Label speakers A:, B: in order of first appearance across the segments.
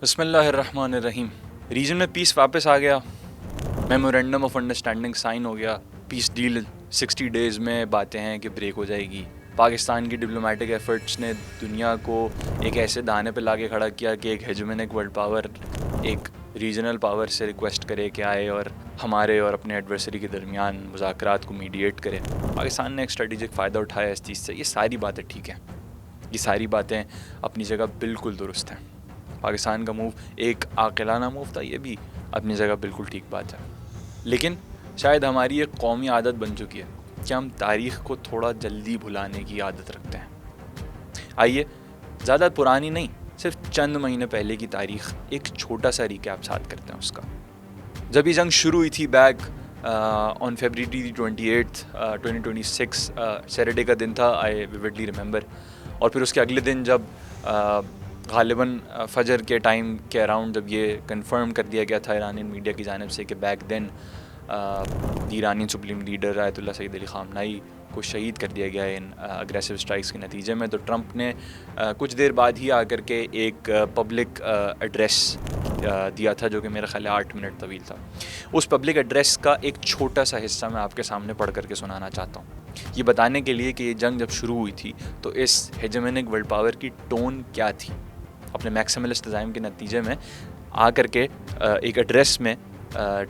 A: بسم اللہ الرحمن الرحیم. ریجن میں پیس واپس آ گیا, میمورینڈم آف انڈرسٹینڈنگ سائن ہو گیا, پیس ڈیل 60 ڈیز میں باتیں ہیں کہ بریک ہو جائے گی. پاکستان کی ڈپلومیٹک ایفرٹس نے دنیا کو ایک ایسے دانے پہ لا کے کھڑا کیا کہ ایک ہیجمنک ورلڈ پاور ایک ریجنل پاور سے ریکویسٹ کرے کہ آئے اور ہمارے اور اپنے ایڈورسری کے درمیان مذاکرات کو میڈیٹ کرے. پاکستان نے ایک اسٹریٹجک فائدہ اٹھایا اس چیز سے. یہ ساری باتیں ٹھیک ہیں, یہ ساری باتیں اپنی جگہ بالکل درست ہیں. پاکستان کا موو ایک عاقلانہ موو تھا, یہ بھی اپنی جگہ بالکل ٹھیک بات ہے. لیکن شاید ہماری ایک قومی عادت بن چکی ہے کہ ہم تاریخ کو تھوڑا جلدی بھلانے کی عادت رکھتے ہیں. آئیے زیادہ پرانی نہیں, صرف چند مہینے پہلے کی تاریخ ایک چھوٹا سا ریکیپ ساتھ کرتے ہیں اس کا. جب یہ جنگ شروع ہوئی تھی بیک آن فیبریری 28 2026, سیٹرڈے کا دن تھا, آئی ویوڈلی ریممبر. اور پھر اس کے اگلے دن جب غالباً فجر کے ٹائم کے اراؤنڈ جب یہ کنفرم کر دیا گیا تھا ایرانین میڈیا کی جانب سے کہ بیک دین ایرانی سپریم لیڈر آیت اللہ سید علی خامنائی کو شہید کر دیا گیا ان اگریسو اسٹرائکس کے نتیجے میں, تو ٹرمپ نے کچھ دیر بعد ہی آ کر کے ایک پبلک ایڈریس دیا تھا جو کہ میرا خیال ہے 8 منٹ طویل تھا. اس پبلک ایڈریس کا ایک چھوٹا سا حصہ میں آپ کے سامنے پڑھ کر کے سنانا چاہتا ہوں, یہ بتانے کے لیے کہ یہ جنگ جب شروع ہوئی تھی تو اس ہیجمنک ورلڈ پاور کی ٹون کیا تھی. اپنے میکسیملسٹ ڈیزائن کے نتیجے میں آ کر کے ایک ایڈریس میں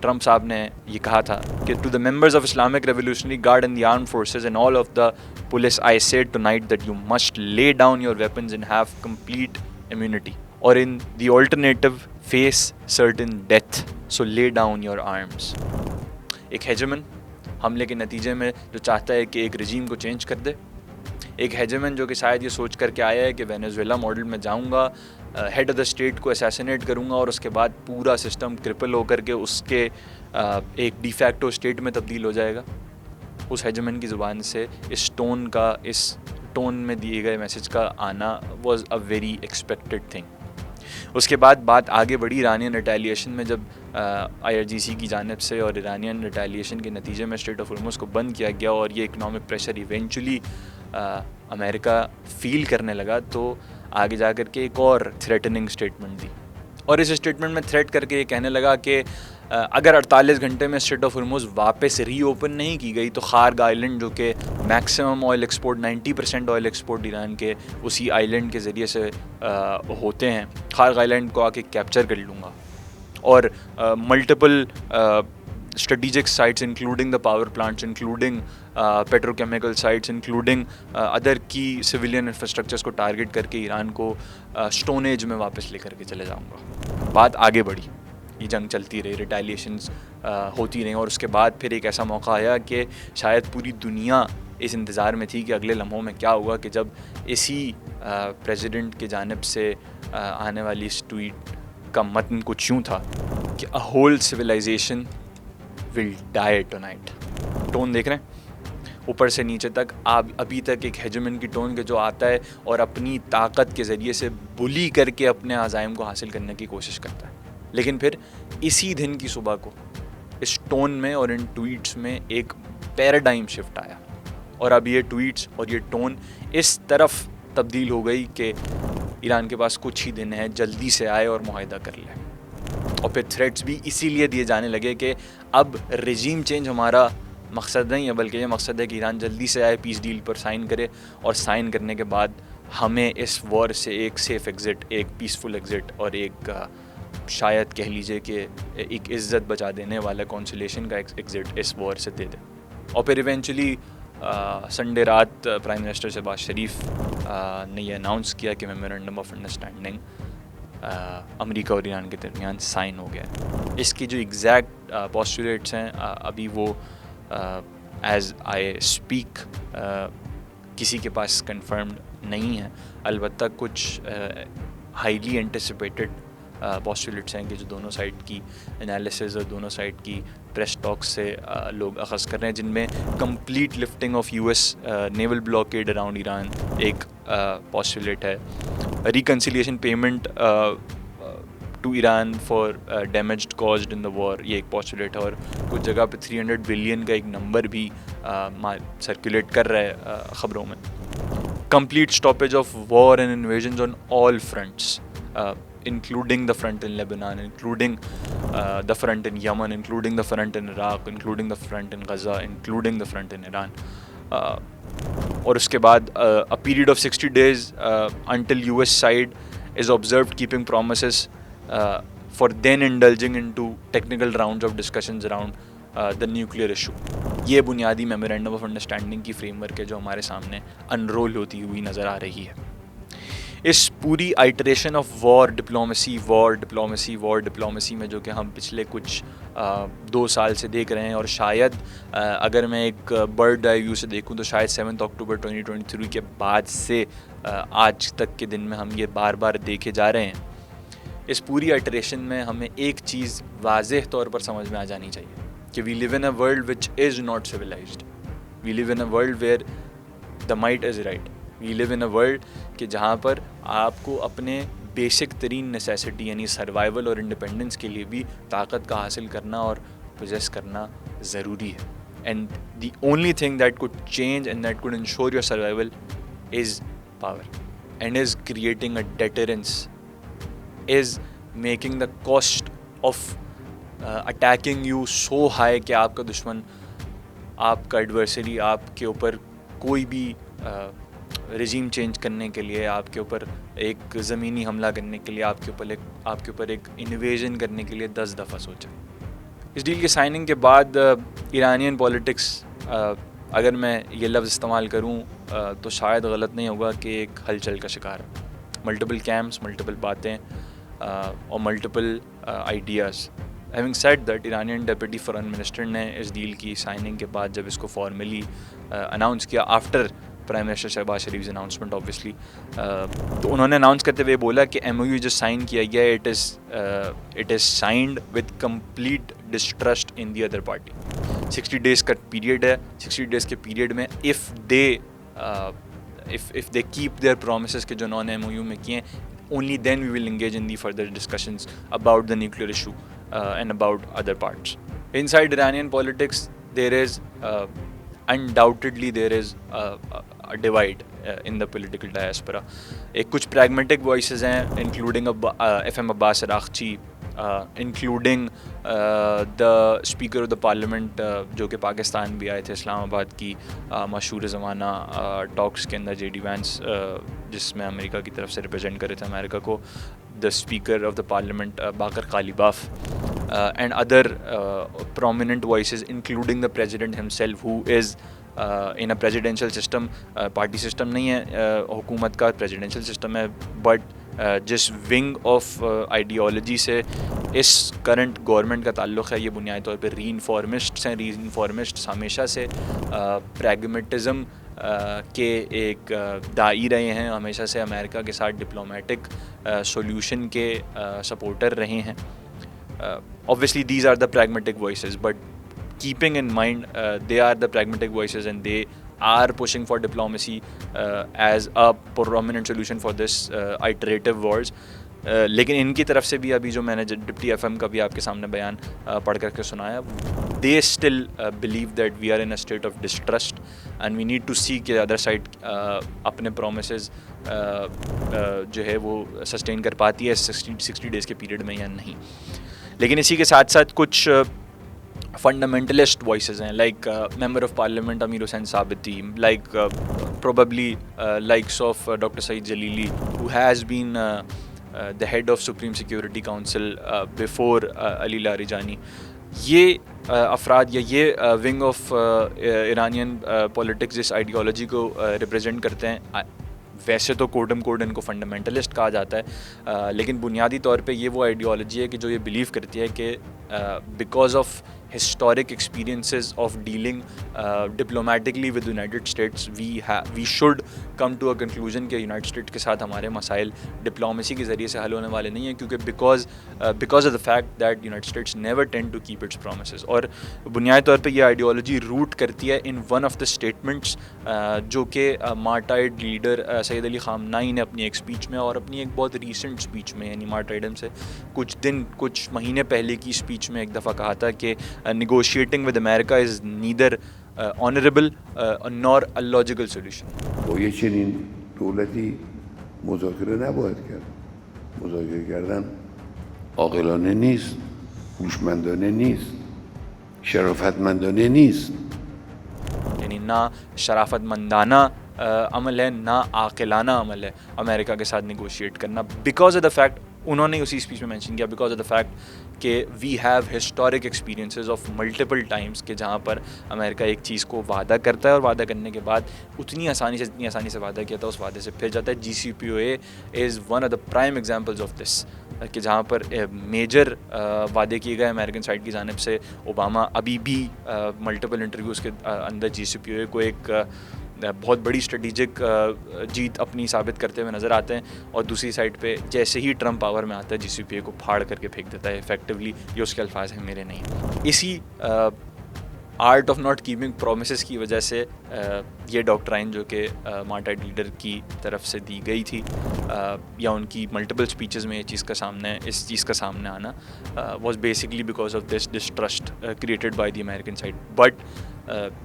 A: ٹرمپ صاحب نے یہ کہا تھا کہ to the members of Islamic revolutionary guard and the armed forces and all of the police I said tonight that you must lay down your weapons and have complete immunity or in the alternative face certain death, so lay down your arms. ایک ہیجمن حملے کے نتیجے میں جو چاہتا ہے کہ ایک رجیم کو چینج کر دے, ایک ہیجمن جو کہ شاید یہ سوچ کر کے آیا ہے کہ وینیزویلا ماڈل میں جاؤں گا, ہیڈ آف دا اسٹیٹ کو اسیسینیٹ کروں گا اور اس کے بعد پورا سسٹم کرپل ہو کر کے اس کے ایک ڈی فیکٹو اسٹیٹ میں تبدیل ہو جائے گا. اس ہیجمن کی زبان سے اس ٹون میں دیے گئے میسج کا آنا was a very expected thing. اس کے بعد بات آگے بڑھی ایرانین ریٹیلیشن میں, جب IRGC کی جانب سے اور ایرانین ریٹیلیشن کے نتیجے میں اسٹریٹ آف ہرمز کو بند کیا گیا اور یہ اکنامک پریشر ایونچولی امریکہ فیل کرنے لگا, تو آگے جا کر کے ایک اور تھریٹننگ اسٹیٹمنٹ دی. اور اس اسٹیٹمنٹ میں تھریٹ کر کے یہ کہنے لگا کہ اگر 48 گھنٹے میں اسٹریٹ آف ہرمز واپس ری اوپن نہیں کی گئی تو خارگ آئلینڈ جو کہ maximum oil export 90% oil export Iran کے اسی آئلینڈ کے ذریعے سے ہوتے ہیں, خارگ آئلینڈ کو آ کے کیپچر کر لوں گا اور multiple strategic sites including the power plants, including petrochemical sites, including other key civilian infrastructures کو ٹارگٹ کر کے ایران کو اسٹون ایج میں واپس لے کر کے چلے جاؤں گا. بات آگے بڑھی, یہ جنگ چلتی رہی, ریٹیلیشنز ہوتی رہیں, اور اس کے بعد پھر ایک ایسا موقع آیا کہ شاید پوری دنیا اس انتظار میں تھی کہ اگلے لمحوں میں کیا ہوگا, کہ جب اسی پریزیڈنٹ کی جانب سے آنے والی اس ٹویٹ کا متن کچھ یوں تھا کہ a whole civilization will die tonight. Tone دیکھ رہے ہیں اوپر سے نیچے تک, آپ ابھی تک ایک ہیجمن کی ٹون کے جو آتا ہے اور اپنی طاقت کے ذریعے سے بلی کر کے اپنے عزائم کو حاصل کرنے کی کوشش کرتا ہے, لیکن پھر اسی دن کی صبح کو اس ٹون میں اور ان ٹویٹس میں ایک پیراڈائم شفٹ آیا, اور اب یہ ٹویٹس اور یہ ٹون اس طرف تبدیل ہو گئی کہ ایران کے پاس کچھ ہی دن ہے, جلدی سے آئے اور معاہدہ کر لے. اور پھر تھریٹس بھی اسی لیے دیے جانے لگے کہ اب رجیم چینج ہمارا مقصد نہیں ہے, بلکہ یہ مقصد ہے کہ ایران جلدی سے آئے, پیس ڈیل پر سائن کرے, اور سائن کرنے کے بعد ہمیں اس وار سے ایک سیف ایگزٹ, ایک پیسفل ایگزٹ اور ایک شاید کہہ لیجئے کہ ایک عزت بچا دینے والا کونسولیشن کا ایگزٹ اس وار سے دے دے. اور پھر ایونچولی سنڈے رات پرائم منسٹر شہباز شریف نے یہ اناؤنس کیا کہ میمورینڈم آف انڈرسٹینڈنگ امریکہ اور ایران کے درمیان سائن ہو گیا. اس کی جو ایگزیکٹ پوسچولیٹس ہیں ابھی وہ ایز آئی اسپیک کسی کے پاس کنفرمڈ نہیں ہیں, البتہ کچھ ہائیلی اینٹیسپیٹڈ پوسچولیٹس ہیں کہ جو دونوں سائڈ کی انالیسز اور دونوں سائڈ کی پریس ٹاکس سے لوگ اخذ کر رہے ہیں, جن میں complete lifting of US naval blockade around Iran ایک پوسچولیٹ ہے, reconciliation payment to Iran for damaged caused in the war, یہ ایک پوسچولیٹ ہے, اور کچھ جگہ پہ 300 بلین کا ایک نمبر بھی سرکولیٹ کر رہا ہے خبروں میں. Complete stoppage of war and invasions on all fronts, including the front in Lebanon, including the front in Yemen, including the front in Iraq, including the front in Gaza, including the front in Iran. اور اس کے بعد a period of 60 days until US side is observed keeping promises for then indulging into technical rounds of discussions around the nuclear issue. یہ بنیادی memorandum of understanding کی frame work ہے جو ہمارے سامنے انرول ہوتی ہوئی نظر آ رہی ہے. اس پوری آئٹریشن آف وار ڈپلومیسی میں جو کہ ہم پچھلے کچھ 2 سال سے دیکھ رہے ہیں، اور شاید اگر میں ایک برڈ آئی ویو سے دیکھوں تو شاید 7 اکتوبر 2023 کے بعد سے آج تک کے دن میں ہم یہ بار بار دیکھے جا رہے ہیں. اس پوری آئٹریشن میں ہمیں ایک چیز واضح طور پر سمجھ میں آ جانی چاہیے کہ we live in a world which is not civilised. We live in a world where the might is right. We live in a world کہ جہاں پر آپ کو اپنے بیسک ترین نیسیسٹی یعنی سروائیول اور انڈیپینڈنس کے لیے بھی طاقت کا حاصل کرنا اور پوزیس کرنا ضروری ہے. And the only thing that could change and that could ensure your survival is power and is creating a deterrence, is making the cost of attacking you so high کہ آپ کا دشمن, آپ کا ایڈورسری آپ کے اوپر کوئی بھی رجیم چینج کرنے کے لیے, آپ کے اوپر ایک زمینی حملہ کرنے کے لیے, آپ کے اوپر ایک انویژن کرنے کے لیے 10 دفعہ سوچیں. اس ڈیل کے سائننگ کے بعد ایرانین پولیٹکس, اگر میں یہ لفظ استعمال کروں تو شاید غلط نہیں ہوگا کہ ایک ہلچل کا شکار ہے. ملٹیپل کیمپس, ملٹیپل باتیں اور multiple ideas. Having said that, Iranian deputy foreign minister نے اس ڈیل کی سائننگ کے بعد جب اس کو فارملی اناؤنس کیا آفٹر پرائم منسٹر شہباز شریف اناؤنسمنٹ آبویسلی, تو انہوں نے اناؤنس کرتے ہوئے بولا کہ ایم او یو جو سائن کیا گیا it is signed with complete distrust in the other party. 60 days کا پیریڈ ہے. 60 days کے پیریڈ میں if they keep their promises کہ جو انہوں نے ایم او یو میں کیے ہیں, only then we will engage in the further discussions about the nuclear issue and about other parts. Inside Iranian politics there is undoubtedly there is a divide in the political diaspora. ایک کچھ pragmatic voices ہیں including FM Abbas Araghchi, including the Speaker of the Parliament جو کہ پاکستان بھی آئے تھے اسلام آباد کی مشہور زمانہ ٹاکس کے اندر, جے ڈی وینس جس میں امریکہ کی طرف سے ریپرزینٹ کر رہے تھے امریکہ کو, the Speaker of the Parliament Bagher Ghalibaf, and other prominent voices including the President himself who is in a presidential system. Party system نہیں ہے حکومت کا, presidential system ہے, but جس ونگ آف آئیڈیالوجی سے اس کرنٹ گورنمنٹ کا تعلق ہے یہ بنیادی طور پہ ری انفارمسٹس ہیں. ری انفارمسٹس ہمیشہ سے پریگمیٹزم کے ایک داعی رہے ہیں, ہمیشہ سے امریکہ کے ساتھ ڈپلومیٹک سولوشن کے سپورٹر رہے ہیں. Obviously these are the pragmatic voices, but keeping in mind they are the pragmatic voices and they are pushing for diplomacy as a prominent solution for this iterative wars. لیکن ان کی طرف سے بھی ابھی جو میں نے ڈپٹی ایف ایم کا بھی آپ کے سامنے بیان پڑھ کر کے سنایا, they still believe that we are in a state of distrust and we need to see کہ ادر سائڈ اپنے promises جو ہے وہ سسٹین کر پاتی ہے 60 days کے پیریڈ میں یا نہیں. لیکن اسی کے ساتھ ساتھ کچھ فنڈامنٹلسٹ وائسز ہیں like member of parliament Amir Hossein Sabeti, like probably likes of Dr. Saeed Jalili who has been the head of Supreme Security Council before Ali Larijani. یہ افراد یا یہ ونگ آف ایرانین پولیٹکس جس ideology کو represent کرتے ہیں, ویسے تو کوڈم کوڈ ان کو فنڈامنٹلسٹ کہا جاتا ہے, لیکن بنیادی طور پہ یہ وہ آئیڈیالوجی ہے کہ جو یہ بلیو کرتی ہے کہ because of historic experiences of dealing diplomatically with the United States, we should come to a conclusion کہ United States کے ساتھ ہمارے مسائل ڈپلومیسی کے ذریعے سے حل ہونے والے نہیں ہیں, کیونکہ because of the fact that United States never tend to keep its promises. اور بنیادی طور پہ یہ آئیڈیالوجی روٹ کرتی ہے in one of the statements جو کہ مارٹائرڈ لیڈر سید علی خامنائی نے اپنی ایک اسپیچ میں, اور اپنی ایک بہت ریسنٹ اسپیچ میں یعنی مارٹائرڈم سے کچھ مہینے پہلے کی اسپیچ میں ایک دفعہ کہا تھا کہ negotiating with America is neither honorable nor a logical solution.
B: با یه چنین دولتی مذاکره نباید کرد. مذاکره کردن عاقلانه نیست، هوشمندانه نیست، شرافتمندانه نیست.
A: یعنی نہ شرافت مندانہ عمل ہے نہ عاقلانہ عمل ہے امریکہ کے ساتھ نیگوشیٹ کرنا، بیکاز آف دا فیکٹ، انہوں نے اسی اسپیچ میں مینشن کیا، بیکاز آف دا فیکٹ کہ we have historic experiences of multiple times کہ جہاں پر امریکہ ایک چیز کو وعدہ کرتا ہے اور وعدہ کرنے کے بعد جتنی آسانی سے وعدہ کیا تھا اس وعدے سے پھر جاتا ہے. J C P O A is one of the prime examples of this, کہ جہاں پر میجر وعدے کیے گئے امریکن سائڈ کی جانب سے. اوباما ابھی بھی ملٹیپل انٹرویوز کے اندر جی سی پی او اے کو ایک بہت بڑی اسٹریٹجک جیت اپنی ثابت کرتے ہوئے نظر آتے ہیں، اور دوسری سائڈ پہ جیسے ہی ٹرمپ پاور میں آتا ہے جی سی پی اے کو پھاڑ کر کے پھینک دیتا ہے افیکٹولی. یہ اس کے الفاظ ہیں، میرے نہیں. اسی art of not keeping promises کی وجہ سے یہ ڈاکٹرائن جو کہ مارٹائٹ لیڈر کی طرف سے دی گئی تھی یا ان کی ملٹیپل اسپیچز میں اس چیز کا سامنے آنا was basically because of this distrust created by the American side. But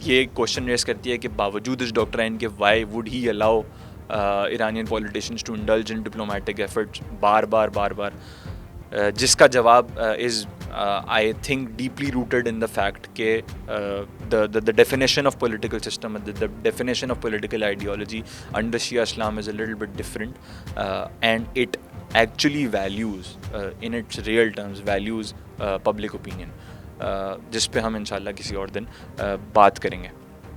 A: یہ کوشچن ریز کرتی ہے کہ باوجود اس ڈاکٹرائن کے why would he allow Iranian politicians to indulge in diplomatic efforts بار بار جس کا جواب is I think deeply rooted in the fact کہ the definition of political system, the definition of political ideology under Shia Islam is a little bit different, and it actually values in its real terms values public opinion, جس پہ ہم انشاءاللہ کسی اور دن بات کریں گے.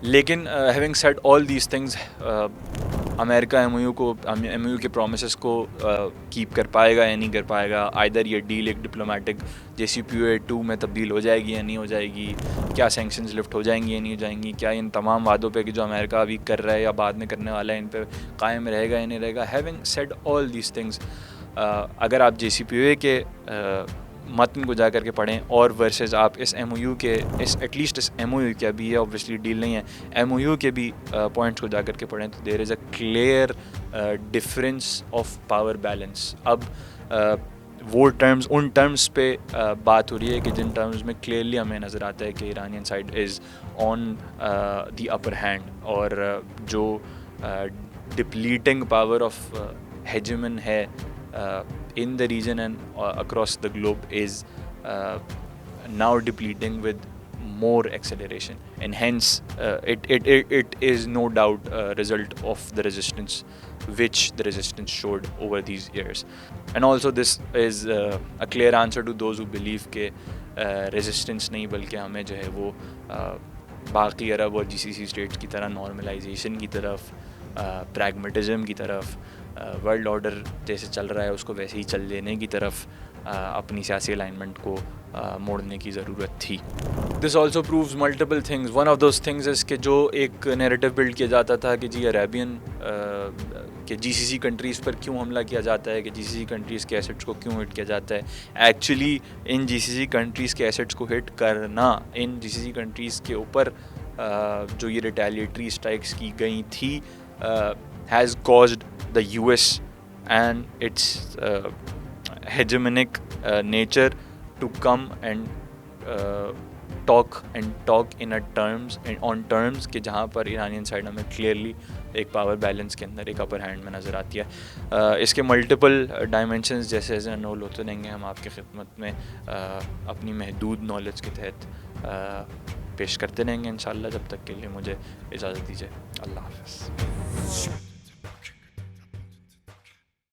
A: لیکن having said all these things, امریکہ ایم او یو کے پرومسز کو کیپ کر پائے گا یا نہیں کر پائے گا. آئدر یہ ڈیل ایک diplomatic J C P O A 2 میں تبدیل ہو جائے گی یا نہیں ہو جائے گی، کیا سینکشنز لفٹ ہو جائیں گی یا نہیں ہو جائیں گی، کیا ان تمام وعدوں پہ کہ جو امریکہ ابھی کر رہا ہے یا بعد میں کرنے والا ہے ان پہ قائم رہے گا یا نہیں رہے گا. Having said all these things, اگر آپ جے سی پی او اے کے متن کو جا کر کے پڑھیں اور ورسز آپ اس ایم او یو کے ایٹ لیسٹ اس ایم او یو کے، ابھی یہ اوبویسلی ڈیل نہیں ہے، ایم او یو کے بھی پوائنٹس کو جا کر کے پڑھیں تو there is a clear difference of power balance. اب وہ ٹرمز ان ٹرمز پہ بات ہو رہی ہے کہ جن ٹرمز میں کلیئرلی ہمیں نظر آتا ہے کہ Iranian side is on the upper hand, اور جو ڈپلیٹنگ پاور آف ہیجمن ہے in the region and across the globe is now depleting with more acceleration, and hence it is no doubt a result of the resistance which the resistance showed over these years. And also this is a clear answer to those who believe کہ resistance نہیں بلکہ ہمیں جو ہے وہ باقی عرب اور جی سی سی status کی طرح نارملائزیشن کی طرف، پریگمیٹزم کی طرف، ورلڈ آرڈر جیسے چل رہا ہے اس کو ویسے ہی چل دینے کی طرف اپنی سیاسی الائنمنٹ کو موڑنے کی ضرورت تھی. This also proves multiple things. One of those things is کہ جو ایک نیریٹو بلڈ کیا جاتا تھا کہ جی عربین کہ جی سی سی کنٹریز پر کیوں حملہ کیا جاتا ہے، کہ جی سی سی کنٹریز کے ایسٹس کو کیوں ہٹ کیا جاتا ہے. ایکچولی ان جی سی سی کنٹریز کے ایسٹس کو ہٹ کرنا، ان جی سی سی کنٹریز کے اوپر جو یہ ریٹیلیٹری اسٹرائکس کی گئی تھی has caused the US and its hegemonic nature to come and talk in a terms on terms کہ جہاں پر ایرانین سائڈ ہمیں کلیئرلی ایک پاور بیلنس کے اندر ایک اپر ہینڈ میں نظر آتی ہے. اس کے ملٹیپل ڈائمینشنز جیسے ایسے انرول ہوتے رہیں گے، ہم آپ کی خدمت میں اپنی محدود نالج کے تحت پیش کرتے رہیں گے انشاءاللہ. جب تک کے لیے مجھے اجازت دیجیے. اللہ حافظ.